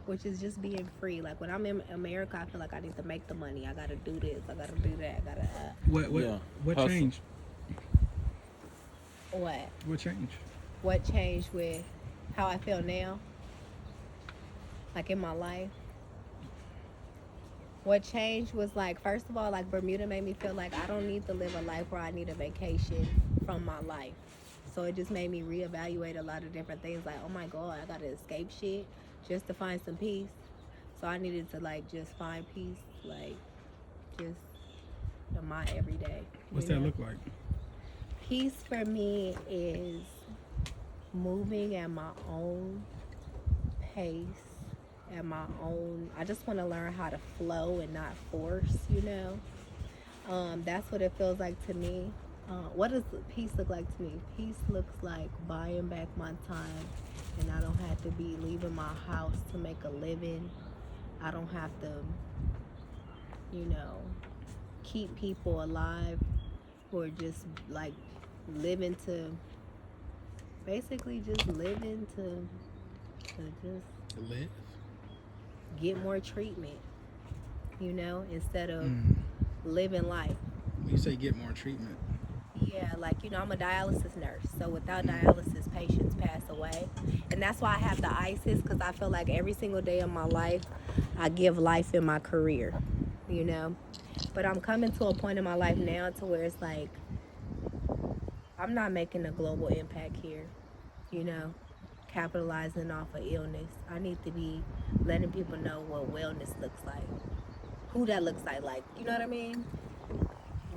which is just being free. Like when I'm in America, I feel like I need to make the money. I gotta do this. I gotta do that. I gotta. What changed? What? What changed? What changed with how I feel now? Like in my life. What changed was like, first of all, like Bermuda made me feel like I don't need to live a life where I need a vacation from my life. So it just made me reevaluate a lot of different things. Like, oh my God, I gotta escape shit just to find some peace. So I needed to like just find peace, like just in my everyday. What's that look like? Peace for me is moving at my own pace, at my own. I just want to learn how to flow and not force, you know. That's what it feels like to me. What does peace look like to me? Peace looks like buying back my time, and I don't have to be leaving my house to make a living. I don't have to, you know, keep people alive who are just like living to, basically just living to just Live. get more treatment, you know, instead of living life. You say get more treatment. Yeah, like, you know, I'm a dialysis nurse. So without dialysis, patients pass away. And that's why I have the ISIS, because I feel like every single day of my life, I give life in my career, you know. But I'm coming to a point in my life now to where it's like, I'm not making a global impact here, you know, capitalizing off of illness. I need to be letting people know what wellness looks like, who that looks like, you know what I mean?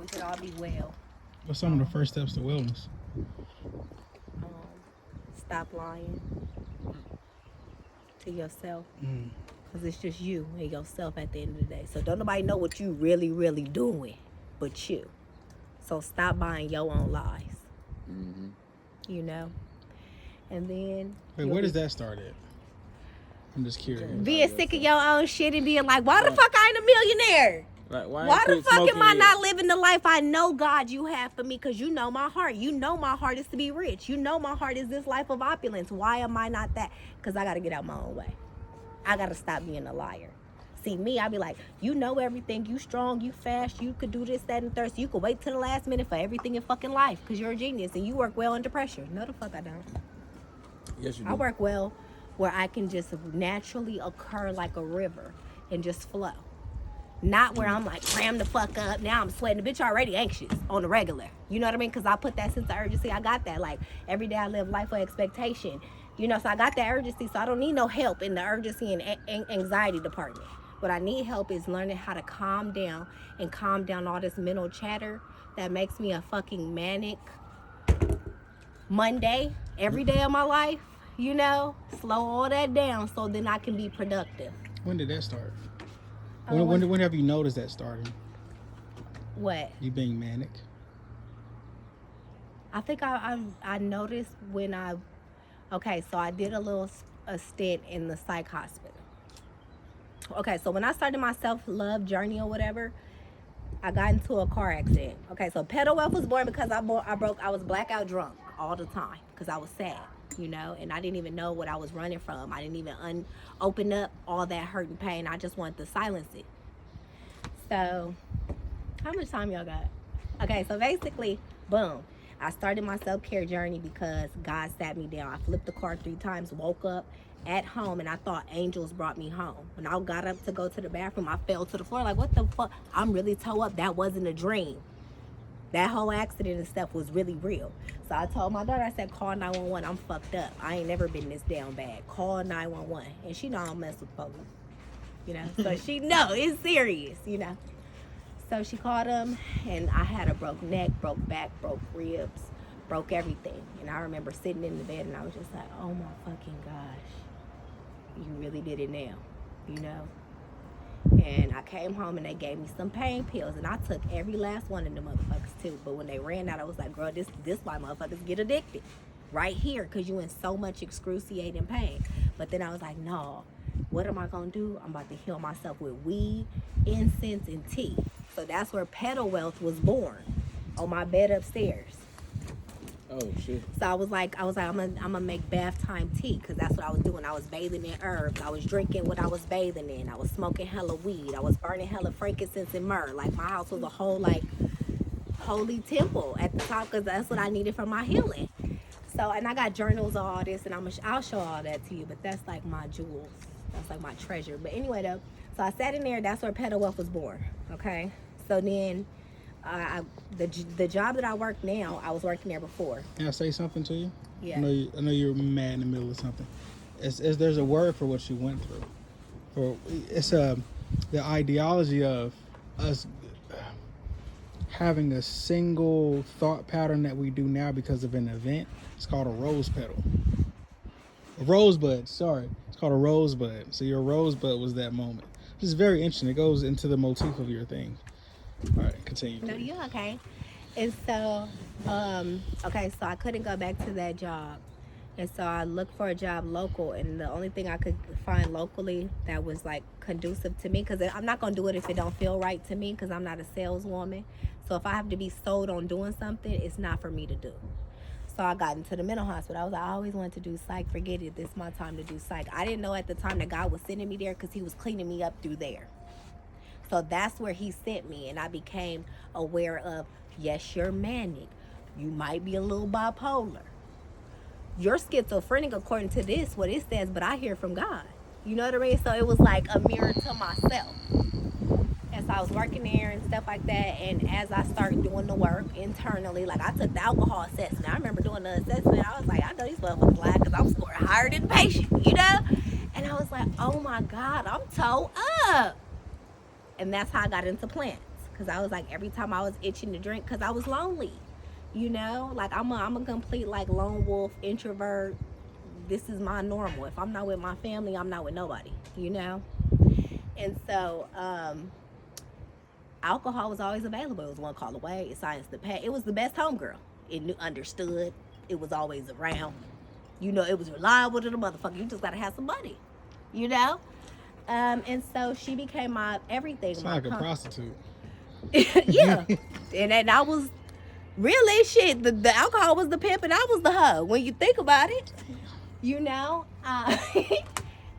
We could all be well. What's some of the first steps to wellness? Stop lying to yourself, because it's just you and yourself at the end of the day. So don't nobody know what you really, really doing but you. So stop buying your own lies. You know? And then... Wait, where does that start at? I'm just curious. Being sick of your own shit and being like, why the fuck I ain't a millionaire? Like, why the fuck am I not living the life I know, God, you have for me? Because you know my heart. You know my heart is to be rich. You know my heart is this life of opulence. Why am I not that? Because I got to get out my own way. I got to stop being a liar. See, me, I be like, you know everything. You strong, you fast, you could do this, that, and third. So you could wait till the last minute for everything in fucking life because you're a genius and you work well under pressure. No, the fuck I don't. Yes, you do. I work well where I can just naturally occur like a river and just flow. Not where I'm like, cram the fuck up. Now I'm sweating. The bitch already anxious on the regular. You know what I mean? Because I put that sense of urgency. I got that. Like, every day I live life of expectation. You know, so I got that urgency. So I don't need no help in the urgency and anxiety department. What I need help is learning how to calm down and calm down all this mental chatter that makes me a fucking manic Monday every day of my life. You know, slow all that down so then I can be productive. When did that start? When have you noticed that starting? What? You being manic? I think I noticed when okay, so I did a stint in the psych hospital. Okay, so when I started my self-love journey or whatever, I got into a car accident. Okay, so Petal was born because I was blackout drunk all the time because I was sad, you know, and I didn't even know what I was running from. I didn't even open up all that hurt and pain. I just wanted to silence it. So, how much time y'all got? Okay, so basically, boom. I started my self-care journey because God sat me down. I flipped the car 3 times, woke up at home, and I thought angels brought me home. When I got up to go to the bathroom, I fell to the floor like, what the fuck? I'm really toe up. That wasn't a dream. That whole accident and stuff was really real. So I told my daughter, I said, call 911. I'm fucked up. I ain't never been this down bad. Call 911. And she know I don't mess with police. You know? So she know it's serious, you know? So she called them, and I had a broke neck, broke back, broke ribs, broke everything. And I remember sitting in the bed, and I was just like, oh my fucking gosh. You really did it now, you know? And I came home and they gave me some pain pills, and I took every last one of them motherfuckers too. But when they ran out, I was like, girl, this why motherfuckers get addicted. Right here, because you in so much excruciating pain. But then I was like, no, what am I going to do? I'm about to heal myself with weed, incense, and tea. So that's where Petal Wealth was born, on my bed upstairs. Oh shit. So I was like, I'm gonna make bath time tea, because that's what I was doing. I was bathing in herbs. I was drinking what I was bathing in. I was smoking hella weed. I was burning hella frankincense and myrrh. Like my house was a whole like holy temple at the top, because that's what I needed for my healing. So, and I got journals, all this, and I'll show all that to you. But that's like my jewels. That's like my treasure. But anyway, though, so I sat in there. That's where Petal Wealth was born. Okay. So then, the job that I work now, I was working there before. Can I say something to you? Yeah. I know you're mad in the middle of something. There's a word for what you went through. It's the ideology of us having a single thought pattern that we do now because of an event. It's called a rose petal. A rosebud, sorry. It's called a rosebud. So your rosebud was that moment. This is very interesting. It goes into the motif of your thing. All right, continue. No, you're okay. And so, okay, so I couldn't go back to that job. And so I looked for a job local, and the only thing I could find locally that was like conducive to me, because I'm not going to do it if it don't feel right to me, because I'm not a saleswoman. So if I have to be sold on doing something, it's not for me to do. So I got into the mental hospital. I was like, I always wanted to do psych. Forget it. This is my time to do psych. I didn't know at the time that God was sending me there, because he was cleaning me up through there. So that's where he sent me, and I became aware of, yes, you're manic. You might be a little bipolar. You're schizophrenic according to this, what it says, but I hear from God. You know what I mean? So it was like a mirror to myself. And so I was working there and stuff like that. And as I started doing the work internally, like I took the alcohol assessment. I remember doing the assessment. I was like, I know these motherfuckers lie, because I'm scoring higher than the patient, you know? And I was like, oh my God, I'm toe up. And that's how I got into plants. Because I was like, every time I was itching to drink, because I was lonely. You know, like I'm a complete like lone wolf introvert. This is my normal. If I'm not with my family, I'm not with nobody, you know? And so alcohol was always available. It was one call away. It science the pay. It was the best homegirl. It knew, understood. It was always around. You know, it was reliable to the motherfucker. You just gotta have some money, you know? And so she became my everything. It's like a prostitute. Yeah. And I was really shit. The alcohol was the pimp and I was the hoe when you think about it, you know?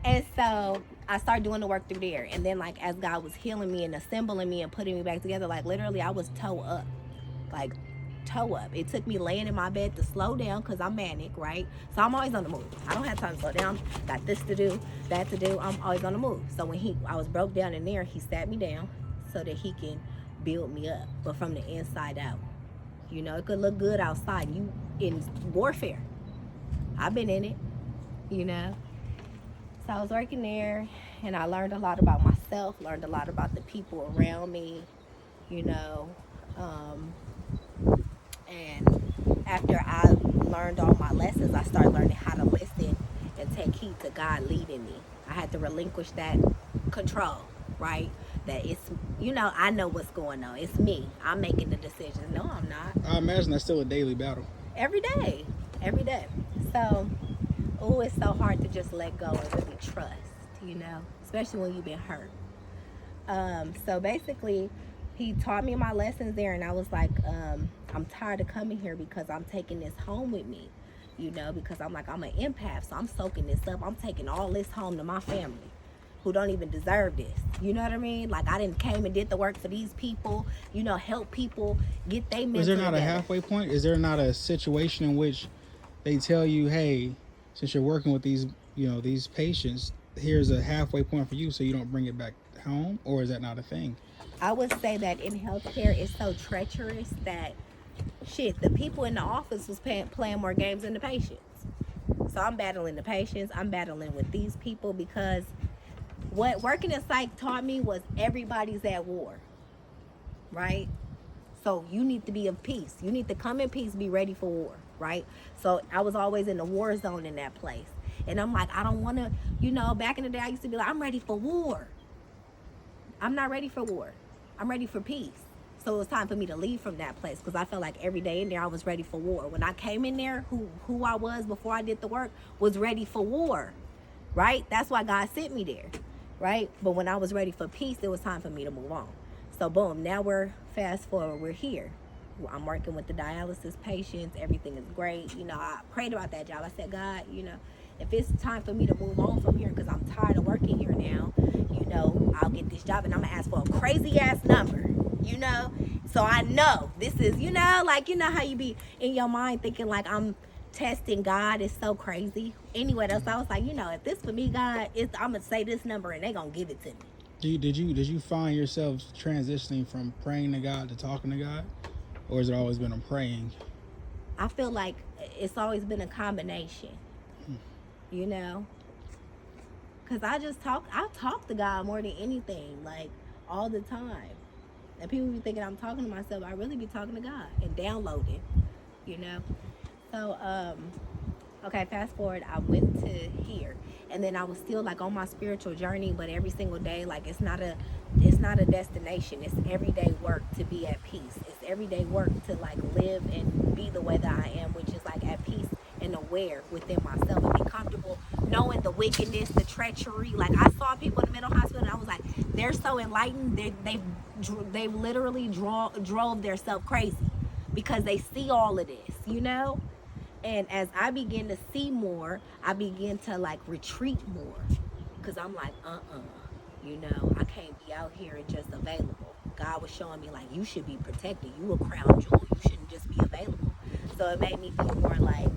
And so I started doing the work through there. And then like as God was healing me and assembling me and putting me back together, like literally I was toe up. Like toe up. It took me laying in my bed to slow down, because I'm manic, right? So I'm always on the move. I don't have time to slow down. Got this to do, that to do. I'm always on the move. So when I was broke down in there, he sat me down so that he can build me up, but from the inside out. You know, it could look good outside. You in warfare. I've been in it, you know. So I was working there, and I learned a lot about myself, learned a lot about the people around me, you know. And after I learned all my lessons, I started learning how to listen and take heed to God leading me. I had to relinquish that control, right? That it's, you know, I know what's going on. It's me. I'm making the decisions. No, I'm not. I imagine that's still a daily battle. Every day. Every day. So, oh, it's so hard to just let go and really trust, you know, especially when you've been hurt. So basically, he taught me my lessons there, and I was like, I'm tired of coming here, because I'm taking this home with me, you know, because I'm like, I'm an empath, so I'm soaking this up. I'm taking all this home to my family, who don't even deserve this. You know what I mean? Like I didn't came and did the work for these people, you know, help people get their mental Is there not together. a halfway point? Is there not a situation in which they tell you, hey, since you're working with these, you know, these patients, here's a halfway point for you so you don't bring it back home? Or is that not a thing? I would say that in healthcare, it's so treacherous that shit, the people in the office was playing more games than the patients. So I'm battling the patients. I'm battling with these people, because what working in psych taught me was everybody's at war, right? So you need to be of peace. You need to come in peace, be ready for war, right? So I was always in the war zone in that place. And I'm like, I don't want to, you know, back in the day, I used to be like, I'm ready for war. I'm not ready for war. I'm ready for peace. So it was time for me to leave from that place, because I felt like every day in there I was ready for war. When I came in there, who I was before I did the work was ready for war, right? That's why God sent me there, right? But when I was ready for peace, it was time for me to move on. So boom, now we're fast forward, we're here. I'm working with the dialysis patients. Everything is great. You know, I prayed about that job. I said, God, you know, if it's time for me to move on from here because I'm tired of working here now, you know, I'll get this job and I'm going to ask for a crazy ass number, you know? So I know this is, you know, like, you know how you be in your mind thinking like I'm testing God is so crazy. Anyway, that's I was like, you know, if this for me, God, I'm going to say this number and they going to give it to me. Did you find yourself transitioning from praying to God to talking to God, or has it always been a praying? I feel like it's always been a combination, you know, because I talk to God more than anything, like all the time. And people be thinking I'm talking to myself. I really be talking to God and downloading, you know. So, okay, fast forward, I went to here, and then I was still like on my spiritual journey, but every single day, like it's not a destination. It's everyday work to be at peace. It's everyday work to like live and be the way that I am, which is like at peace and aware within myself and be comfortable knowing the wickedness, the treachery. Like I saw people in the mental hospital, and I was like, they're so enlightened. They literally drove themselves crazy because they see all of this, you know. And as I begin to see more, I begin to like retreat more. Because I'm like, you know, I can't be out here and just available. God was showing me like, you should be protected. You a crown jewel. You shouldn't just be available. So it made me be more like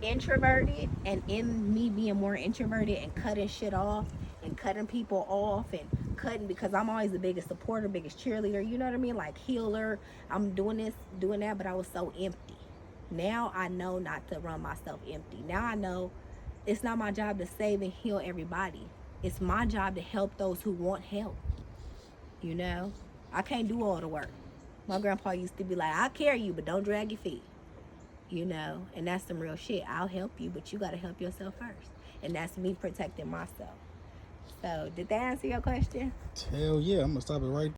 introverted. And in me being more introverted and cutting shit off and cutting people off and cutting, because I'm always the biggest supporter, biggest cheerleader. You know what I mean? Like healer. I'm doing this, doing that, but I was so empty. Now I know not to run myself empty. Now I know it's not my job to save and heal everybody. It's my job to help those who want help. You know, I can't do all the work. My grandpa used to be like, I'll carry you, but don't drag your feet. You know, and that's some real shit. I'll help you, but you got to help yourself first. And that's me protecting myself. So, did that answer your question? Hell yeah, I'm gonna stop it right